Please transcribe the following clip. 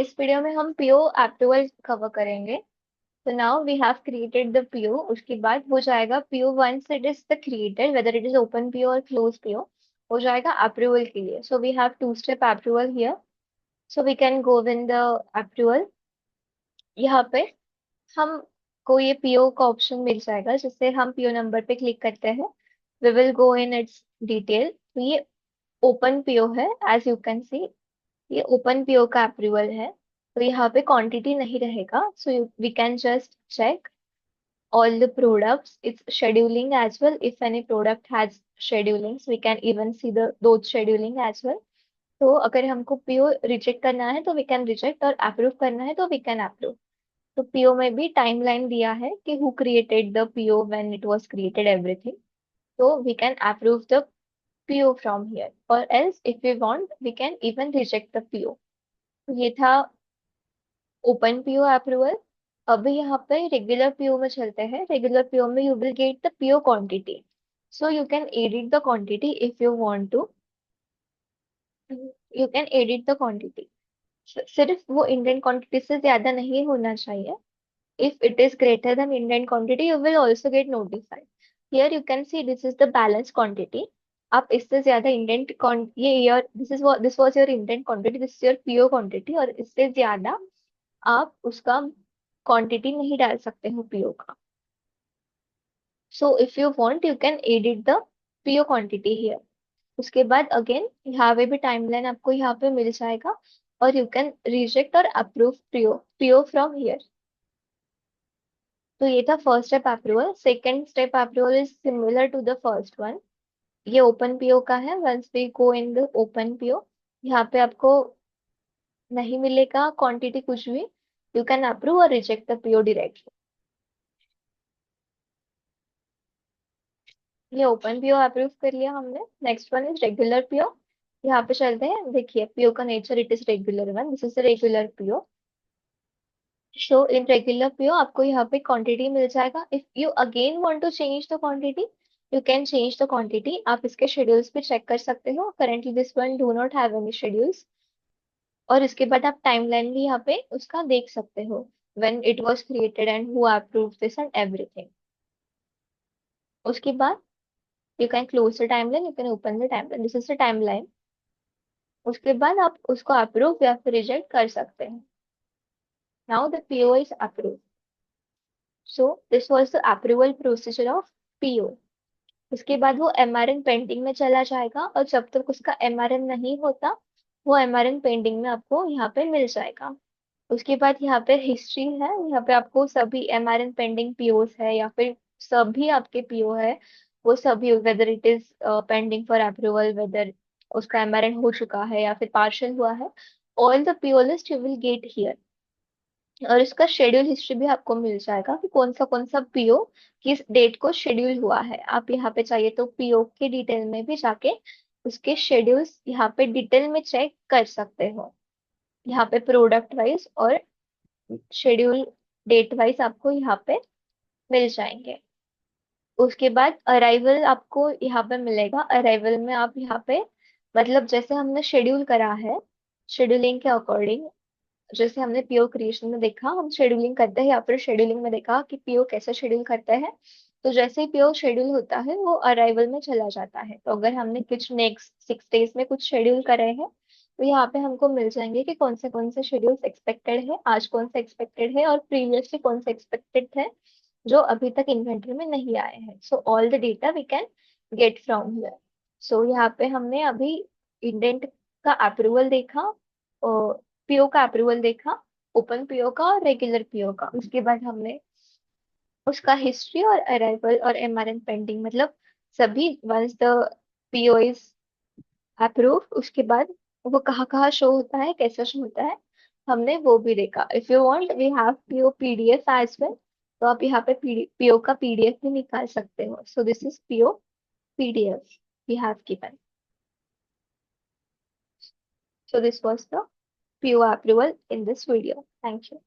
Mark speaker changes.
Speaker 1: इस वीडियो में हम पीओ अप्रूवल कवर करेंगे। तो now we have created the PO. उसके बाद हो जाएगा PO once it is the created, whether it is open PO और क्लोज पीओ, हो जाएगा अप्रूवल के लिए। So we have two step approval here. So we can go in the approval. यहाँ पे हम को ये पीओ का ऑप्शन मिल जाएगा, जिससे हम पीओ नंबर पे क्लिक करते हैं। We will go in its detail. तो ये ओपन पीओ है, एज यू कैन सी। ये ओपन पीओ का अप्रूवल है। तो यहाँ पे क्वांटिटी नहीं रहेगा, so we can just check all the products. It's scheduling as well. If any product has schedulings, we can even see the those scheduling as well. तो अगर हमको पीओ रिजेक्ट करना है तो वी कैन रिजेक्ट, और approve करना है तो वी कैन अप्रूव। तो पीओ में भी टाइमलाइन दिया है कि who created the PO when it was created everything. तो we can approve the PO from here, और else if we want we can even reject the PO. ये था ओपन पीओ अप्रूवल। अभी यहाँ पे रेगुलर पीओ में चलते हैं। रेगुलर पीओ में you will get the PO quantity, so you can edit the quantity if you want to. You can edit the quantity. सिर्फ वो इंडियन क्वांटिटी से ज्यादा नहीं होना चाहिए। If it is greater than indent quantity you will also get notified. Here you can see this is the balance quantity. आप इससे ज्यादा ये your this was your indent quantity, this is your PO quantity, और इससे ज्यादा आप उसका quantity नहीं डाल सकते हो पीओ का। So if you want you can edit the PO quantity here. उसके बाद अगेन यहाँ पे भी टाइमलाइन आपको यहाँ पे मिल जाएगा, और यू कैन रिजेक्ट और approve PO PO from here. तो ये था first step approval. Second step approval is similar to the first one. ये ओपन पीओ का है। Once we go in the open PO, यहाँ पे आपको नहीं मिलेगा क्वांटिटी कुछ भी। यू कैन अप्रूव और रिजेक्ट द पीओ डायरेक्टली। ये ओपन पीओ अप्रूव कर लिया हमने। Next one is regular PO. यहाँ पे चलते हैं। देखिए पीओ का nature, it is regular one, this is regular PO. So in regular PO आपको यहाँ पे क्वांटिटी मिल जाएगा। If you again want to change the quantity, you can change the quantity. आप इसके शेड्यूल्स भी चेक कर सकते हो। Currently this one do not have any schedules. और इसके बाद आप टाइमलाइन भी यहाँ पे उसका देख सकते हो, when it was created and who approved this and everything. उसके बाद you can close the timeline, you can open the timeline, this is the timeline। उसके बाद आप उसको अप्रूव या फिर रिजेक्ट कर सकते हैं। Now the PO is approve. So this was the approval procedure of PO. उसके बाद वो एमआरएन पेंडिंग में चला जाएगा, और जब तक उसका एमआरएन नहीं होता वो एमआरएन पेंडिंग में आपको यहाँ पे मिल जाएगा। उसके बाद यहाँ पे हिस्ट्री है। यहाँ पे आपको सभी एमआरएन पेंडिंग पीओस है या फिर सभी आपके पीओ है, वो सभी, whether it is pending for approval, whether उसका एमआरएन हो चुका है या फिर पार्शियल हुआ है, all the PO list you will get here. और इसका शेड्यूल हिस्ट्री भी आपको मिल जाएगा कि कौन सा पीओ किस डेट को शेड्यूल हुआ है। आप यहाँ पे चाहिए तो पीओ के डिटेल में भी जाके उसके शेड्यूल्स यहाँ पे डिटेल में चेक कर सकते हो। यहाँ पे प्रोडक्ट वाइज और शेड्यूल डेट वाइज आपको यहाँ पे मिल जाएंगे। उसके बाद अराइवल आपको यहाँ पे मिलेगा। अराइवल में आप यहाँ पे, मतलब जैसे हमने शेड्यूल करा है, शेड्यूलिंग के अकॉर्डिंग, जैसे हमने पीओ क्रिएशन में देखा हम शेड्यूलिंग करते हैं, या फिर शेड्यूलिंग में देखा कि पीओ कैसे शेड्यूल करते हैं। तो जैसे ही पीओ शेड्यूल होता है वो अराइवल में चला जाता है। तो अगर हमने कुछ नेक्स्ट 6 डेज में कुछ शेड्यूल करे हैं, तो यहाँ पे हमको मिल जाएंगे कि कौन से शेड्यूल्स एक्सपेक्टेड है, आज कौन सा एक्सपेक्टेड है, और प्रीवियसली कौन सा एक्सपेक्टेड है जो अभी तक इन्वेंटरी में नहीं आए हैं। So all the data we can get from here. So यहाँ पे हमने अभी इंडेंट का अप्रूवल देखा, और पीओ का अप्रूवल देखा, ओपन पीओ का और रेगुलर पीओ का। उसके बाद हमने उसका हिस्ट्री और अराइवल और एमआरएन पेंडिंग, मतलब सभी, once the PO is approve, उसके बाद वो कहाँ कहाँ शो होता है, कैसा शो होता है, हमने वो भी देखा। If you want we have PO PDF as well. तो आप यहाँ पे पीओ का पीडीएफ भी निकाल सकते हो। So this is PO PDF we have given. So this was the PO approval in this video. Thank you.